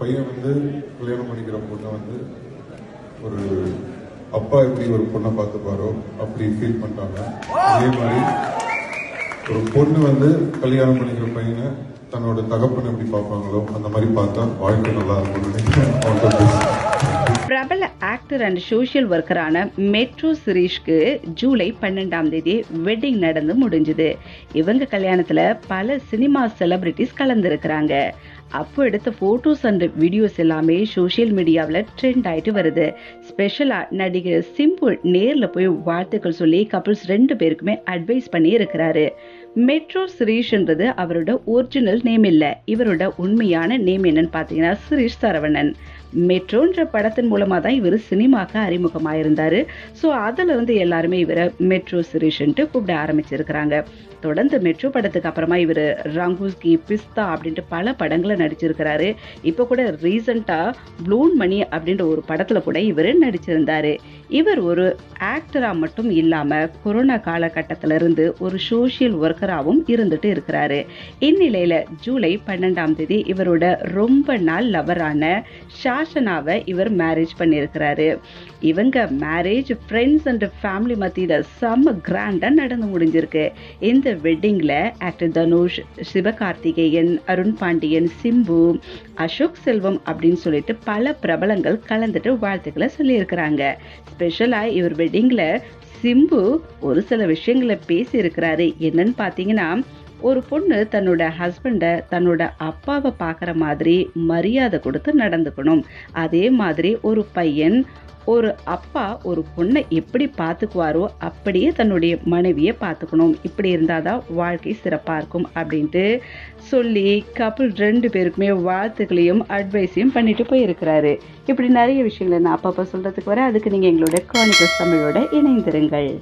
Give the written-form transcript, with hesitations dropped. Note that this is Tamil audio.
பையன் கல்யாணம் பண்ணிக்கிற பொண்ணை ஒரு அப்பா எப்படி ஒரு பொண்ணை பார்த்துப்பாரோ அப்படி ஃபீல் பண்ணிட்டாங்க. அதே மாதிரி ஒரு பொண்ணு கல்யாணம் பண்ணிக்கிற பையனை தன்னோட தகப்பனை எப்படி பார்ப்பாங்களோ அந்த மாதிரி பார்த்தா வாழ்க்கை நல்லா இருக்கும்னு நினைக்கிறேன். பிரபல ஆக்டர் அண்ட் சோஷியல் ஒர்க்கரான மெட்ரோ சிரீஷ்க்கு ஜூலை 12ஆம் தேதி வெட்டிங் நடந்து முடிஞ்சுது. இவங்க கல்யாணத்துல பல சினிமா செலிபிரிட்டிஸ் கலந்துருக்கிறாங்க. அப்போ எடுத்த போட்டோஸ் அண்ட் வீடியோஸ் எல்லாமே சோஷியல் மீடியாவில் ட்ரெண்ட் ஆயிட்டு வருது. ஸ்பெஷலா நடிகர் சிம்பு நேர்ல போய் வாழ்த்துக்கள் சொல்லி கப்பிள்ஸ் 2 பேருக்குமே அட்வைஸ் பண்ணி இருக்கிறாரு. மெட்ரோ சிரீஷ்ன்றது அவரோட ஒரிஜினல் நேம் இல்ல. இவரோட உண்மையான நேம் என்னன்னு பாத்தீங்கன்னா சிரீஷ் சரவணன். மெட்ரோன்ற படத்தின் மூலமா தான் இவர் சினிமாக்கு அறிமுகமாயிருந்தாரு. ஸோ அதுல இருந்து எல்லாருமே இவரை மெட்ரோ சிரீஷ்ன்ட்டு கூப்பிட ஆரம்பிச்சிருக்கிறாங்க. தொடர்ந்து மெட்ரோ படத்துக்கு அப்புறமா இவர் ரங்கூஸ்கி, பிஸ்தா அப்படின்ட்டு பல படங்களை நடிச்சிருக்கிறாரு. இப்போ கூட ரீசெண்டா ப்ளூன் மணி அப்படின்ற ஒரு படத்துல கூட இவர் நடிச்சிருந்தாரு. இவர் ஒரு ஆக்டரா மட்டும் இல்லாம கொரோனா காலகட்டத்தில இருந்து ஒரு சோஷியல் ஒர்க்கராகவும் இருந்துட்டு இருக்கிறாரு. இந்நிலையில ஜூலை 12ஆம் தேதி இவரோட ரொம்ப நாள் லவரான ஷாஷனாவை இவர் மேரேஜ் பண்ணியிருக்கிறாரு. இவங்க மேரேஜ் ஃப்ரெண்ட்ஸ் அண்ட் ஃபேமிலி மத்தியில செம்ம கிராண்டா நடந்து முடிஞ்சிருக்கு. இந்த வெட்டிங்ல ஆக்டர் தனுஷ், சிவகார்த்திகேயன், அருண் பாண்டியன், சிம்பு, அசோக் செல்வம் அப்படின்னு சொல்லிட்டு பல பிரபலங்கள் கலந்துட்டு வாழ்த்துக்களை சொல்லியிருக்கிறாங்க. ஸ்பெஷலா இவர் வெட்டிங்ல சிம்பு ஒரு சில விஷயங்களை பேசி இருக்கிறாரு. என்னன்னு பாத்தீங்கன்னா, ஒரு பொண்ணு தன்னோட ஹஸ்பண்டை தன்னோட அப்பாவை பார்க்குற மாதிரி மரியாதை கொடுத்து நடந்துக்கணும். அதே மாதிரி ஒரு பையன் ஒரு அப்பா ஒரு பொண்ணை எப்படி பார்த்துக்குவாரோ அப்படியே தன்னுடைய மனைவியை பார்த்துக்கணும். இப்படி இருந்தாதான் வாழ்க்கை சிறப்பாக இருக்கும் அப்படின்ட்டு சொல்லி கப்பிள் 2 பேருக்குமே வாழ்த்துக்களையும் அட்வைஸையும் பண்ணிட்டு போயிருக்கிறாரு. இப்படி நிறைய விஷயங்களை நான் அப்பப்போ சொல்றதுக்கு வர அதுக்கு நீங்கள் எங்களோட கிரானிக்கல்ஸ் தமிழோட இணைந்திருங்கள்.